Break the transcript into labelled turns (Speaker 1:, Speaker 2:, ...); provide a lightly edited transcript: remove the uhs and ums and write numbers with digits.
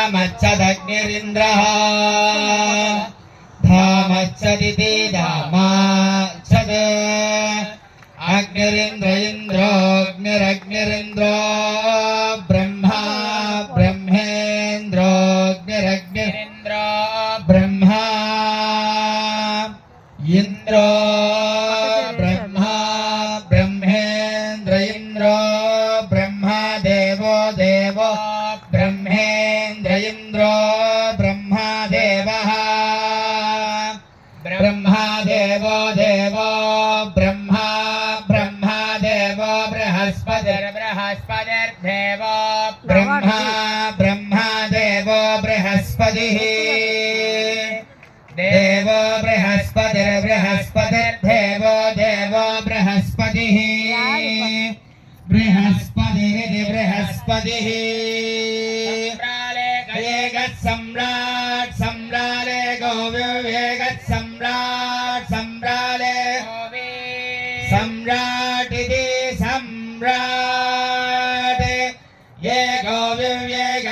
Speaker 1: धामच्छदग्निरिन्द्रः धामच्छदिति धामच्छद अग्निरिन्द्र इन्द्रोऽग्निरग्निरिन्द्रो ब्रह्मा ब्रह्मेन्द्रोऽग्निरग्निरिन्द्रो ब्रह्मा इंद्रो ब्रह्मा ब्रह्मेन्द्र इंद्रो ब्रह्मा देवो देवो ब्रह्मेन्द्र इंद्रो ब्रह्मा देवः ब्रह्मा देवो देवो ब्रह्मा ब्रह्मा देवो बृहस्पतिर्बृहस्पतिर्देवो ब्रह्मा ब्रह्मा देवो बृहस्पतिः देवो बृहस्पतिर्बृहस्पतिर्देवो देवो बृहस्पतिः बृहस्पतिरिति बृहस्पतिः सम्राट् सम्राले गोविवेगत् सम्राट् सम्राले सम्राट इति सम्राट ये गोविवेग